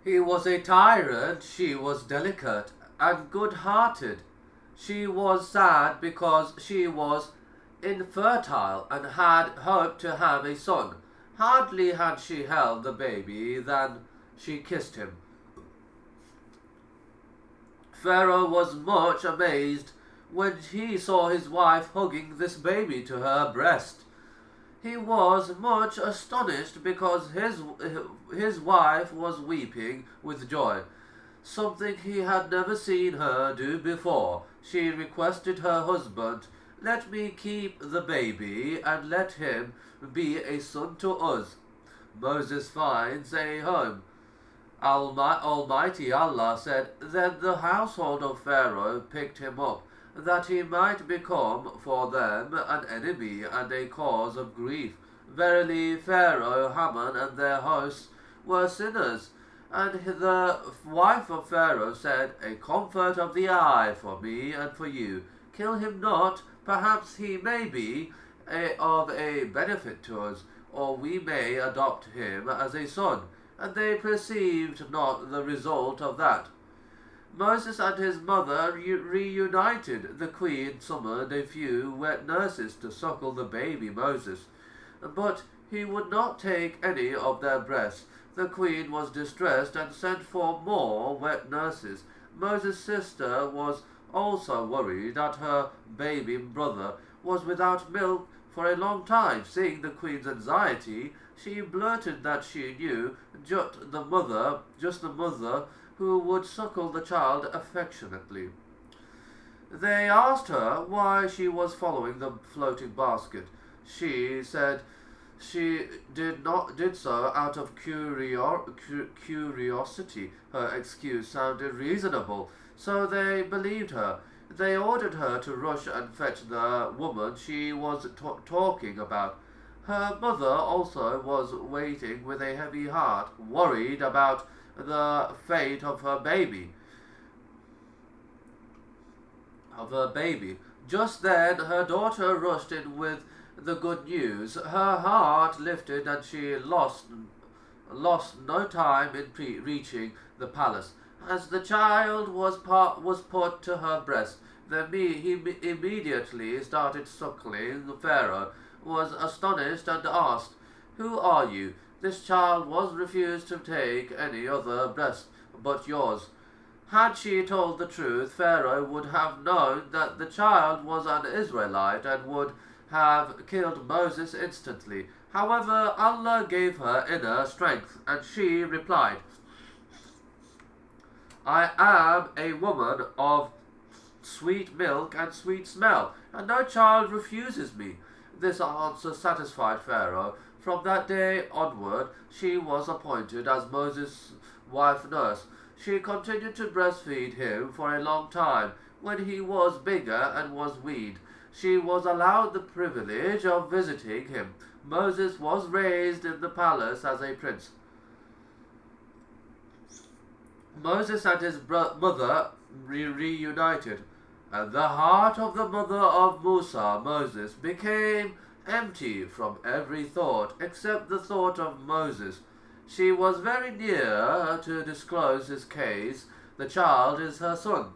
He was a tyrant, she was delicate and good-hearted. She was sad because she was infertile and had hoped to have a son. Hardly had she held the baby than she kissed him. Pharaoh was much amazed when he saw his wife hugging this baby to her breast. He was much astonished because his wife was weeping with joy, something he had never seen her do before. She requested her husband, "Let me keep the baby and let him be a son to us." Moses finds a home. Almighty Allah said, "Then the household of Pharaoh picked him up, that he might become for them an enemy and a cause of grief. Verily, Pharaoh, Haman, and their hosts were sinners." And the wife of Pharaoh said, "A comfort of the eye for me and for you. Kill him not, perhaps he may be of a benefit to us, or we may adopt him as a son." And they perceived not the result of that. Moses and his mother reunited. The queen summoned a few wet nurses to suckle the baby Moses, but he would not take any of their breasts. The queen was distressed and sent for more wet nurses. Moses' sister was also worried that her baby brother was without milk for a long time. Seeing the queen's anxiety, she blurted that she knew just the mother who would suckle the child affectionately. They asked her why she was following the floating basket. She said she did so out of curiosity. Her excuse sounded reasonable, so they believed her. They ordered her to rush and fetch the woman she was talking about. Her mother also was waiting with a heavy heart, worried about the fate of her baby. Just then her daughter rushed in with the good news. Her heart lifted and she lost no time in reaching the palace. As the child was put to her breast, he immediately started suckling. Pharaoh was astonished and asked, "Who are you?" This child was refused to take any other breast but yours. Had she told the truth, Pharaoh would have known that the child was an Israelite and would have killed Moses instantly. However, Allah gave her inner strength, and she replied, "I am a woman of sweet milk and sweet smell, and no child refuses me." This answer satisfied Pharaoh. From that day onward, she was appointed as Moses' wife nurse. She continued to breastfeed him for a long time. When he was bigger and was weaned, she was allowed the privilege of visiting him. Moses was raised in the palace as a prince. Moses and his mother reunited, and the heart of the mother of Moses, became empty from every thought except the thought of Moses. She was very near to disclose his case. "The child is her son."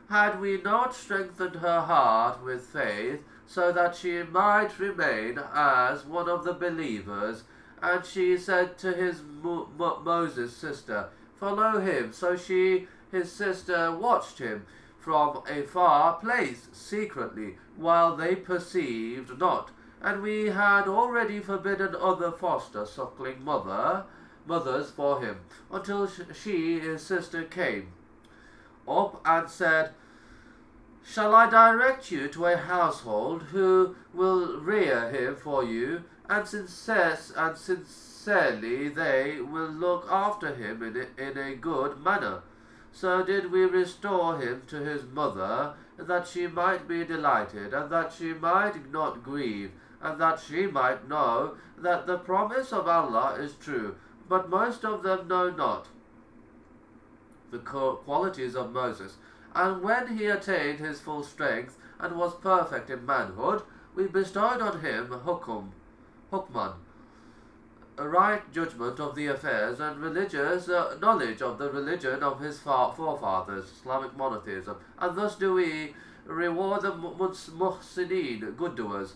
Had we not strengthened her heart with faith so that she might remain as one of the believers? And she said to Moses' sister, "Follow him." So his sister, watched him from a far place secretly, while they perceived not. And we had already forbidden other foster suckling mothers for him, until his sister, came up and said, "Shall I direct you to a household who will rear him for you, and sincerely they will look after him in a good manner?" So did we restore him to his mother, that she might be delighted, and that she might not grieve, and that she might know that the promise of Allah is true. But most of them know not the qualities of Moses. And when he attained his full strength and was perfect in manhood, we bestowed on him Hukman, a right judgment of the affairs and religious knowledge of the religion of his forefathers, Islamic monotheism, and thus do we reward the muhsineen, good doers.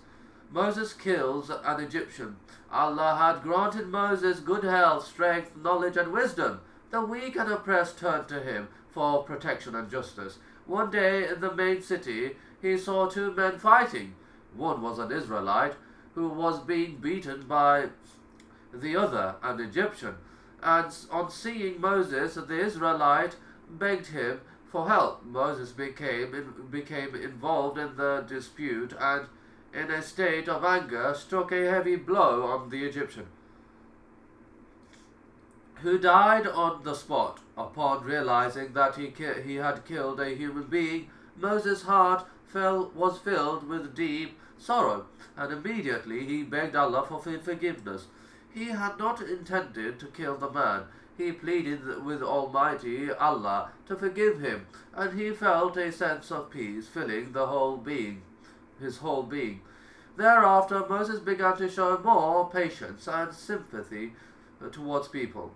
Moses kills an Egyptian. Allah had granted Moses good health, strength, knowledge, and wisdom. The weak and oppressed turned to him for protection and justice. One day in the main city, he saw two men fighting. One was an Israelite who was being beaten by the other, an Egyptian. And on seeing Moses, the Israelite begged him for help. Moses became involved in the dispute and, in a state of anger, struck a heavy blow on the Egyptian, who died on the spot. Upon realizing that he had killed a human being, Moses' heart was filled with deep sorrow, and immediately he begged Allah for forgiveness. He had not intended to kill the man. He pleaded with Almighty Allah to forgive him, and he felt a sense of peace filling his whole being. Thereafter, Moses began to show more patience and sympathy towards people.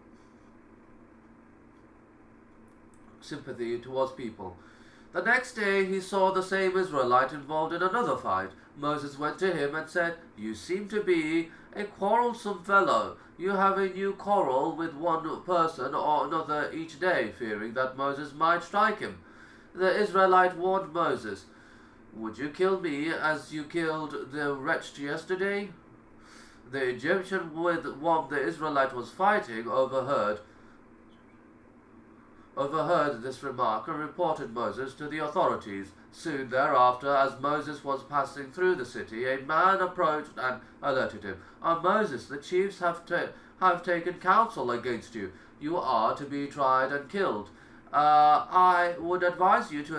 The next day he saw the same Israelite involved in another fight. Moses went to him and said, "You seem to be a quarrelsome fellow. You have a new quarrel with one person or another each day," fearing that Moses might strike him. The Israelite warned Moses, "Would you kill me as you killed the wretch yesterday?" The Egyptian with whom the Israelite was fighting overheard this remark and reported Moses to the authorities. Soon thereafter, as Moses was passing through the city, a man approached and alerted him, "Oh Moses, the chiefs have taken counsel against you. You are to be tried and killed. I would advise you to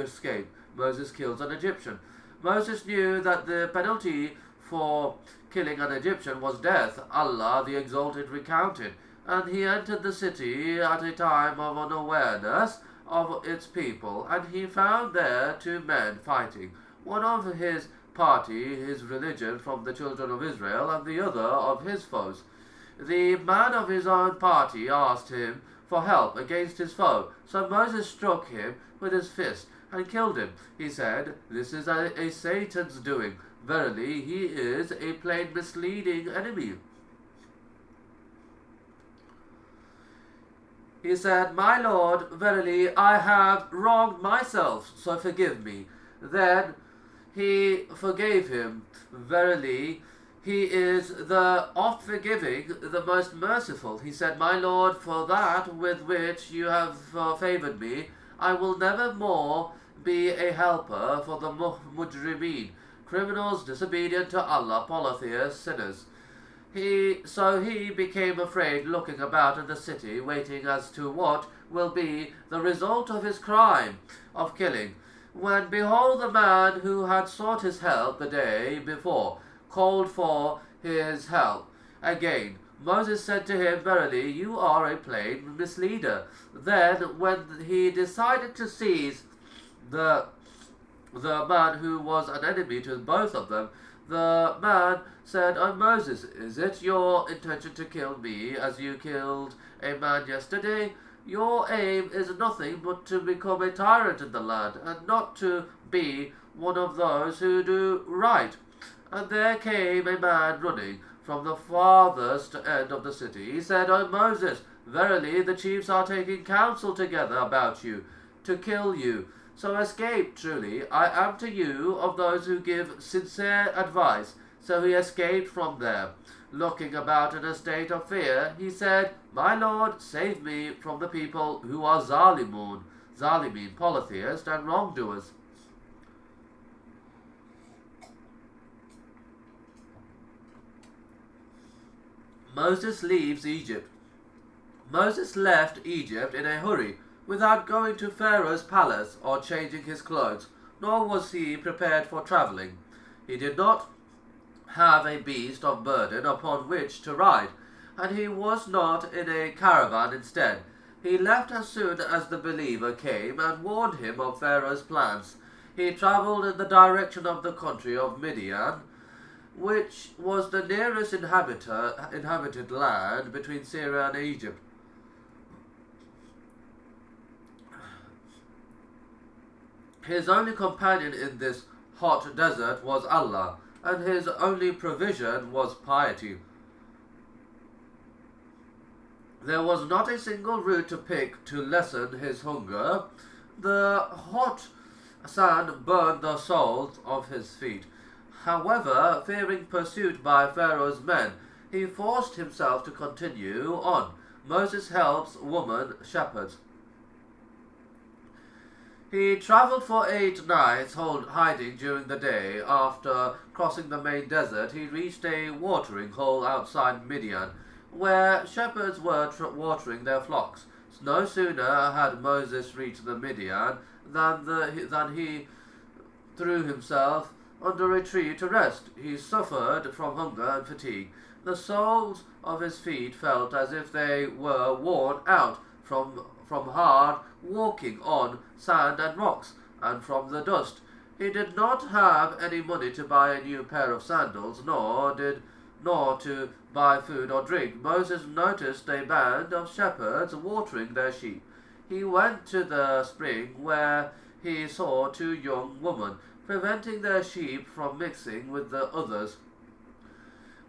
escape." Moses kills an Egyptian. Moses knew that the penalty for killing an Egyptian was death. Allah the Exalted recounted, "And he entered the city at a time of unawareness of its people, and he found there two men fighting, one of his party, his religion, from the children of Israel, and the other of his foes. The man of his own party asked him for help against his foe, so Moses struck him with his fist and killed him. He said, 'This is a Satan's doing. Verily, he is a plain misleading enemy.' He said, 'My Lord, verily I have wronged myself, so forgive me.' Then he forgave him. Verily, he is the oft-forgiving, the most merciful. He said, 'My Lord, for that with which you have favored me, I will never more be a helper for the mujrimeen, criminals disobedient to Allah, polytheists, sinners.' So he became afraid, looking about in the city, waiting as to what will be the result of his crime of killing, when behold, the man who had sought his help the day before called for his help again. Moses said to him, 'Verily, you are a plain misleader.' Then, when he decided to seize the man who was an enemy to both of them, the man said, 'O Moses, is it your intention to kill me as you killed a man yesterday? Your aim is nothing but to become a tyrant in the land, and not to be one of those who do right.' And there came a man running from the farthest end of the city. He said, 'O Moses, verily the chiefs are taking counsel together about you to kill you. So escape. Truly, I am to you of those who give sincere advice.' So he escaped from there. Looking about in a state of fear, he said, 'My Lord, save me from the people who are zalimin, polytheists and wrongdoers.'" Moses leaves Egypt. Moses left Egypt in a hurry, without going to Pharaoh's palace or changing his clothes, nor was he prepared for travelling. He did not have a beast of burden upon which to ride, and he was not in a caravan instead. He left as soon as the believer came and warned him of Pharaoh's plans. He travelled in the direction of the country of Midian. which was the nearest inhabited land between Syria and Egypt. His only companion in this hot desert was Allah, and his only provision was piety. There was not a single root to pick to lessen his hunger. The hot sand burned the soles of his feet. However, fearing pursuit by Pharaoh's men, he forced himself to continue on. Moses helps woman shepherds. He travelled for 8 nights, hiding during the day. After crossing the main desert, he reached a watering hole outside Midian, where shepherds were watering their flocks. No sooner had Moses reached the Midian than he threw himself under a tree to rest. He suffered from hunger and fatigue. The soles of his feet felt as if they were worn out from hard walking on sand and rocks, and from the dust. He did not have any money to buy a new pair of sandals, nor to buy food or drink. Moses noticed a band of shepherds watering their sheep. He went to the spring, where he saw 2 young women preventing their sheep from mixing with the others.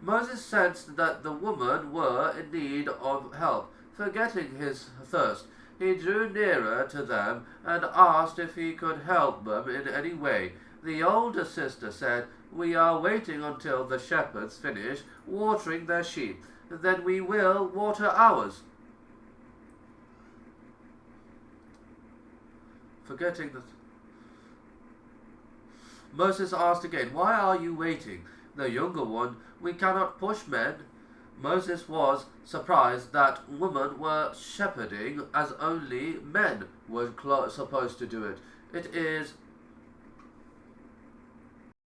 Moses sensed that the women were in need of help. Forgetting his thirst, he drew nearer to them and asked if he could help them in any way. The older sister said, "We are waiting until the shepherds finish watering their sheep. Then we will water ours." Forgetting that, Moses asked again, "Why are you waiting?" The younger one, "We cannot push men." Moses was surprised that women were shepherding, as only men were supposed to do it. It is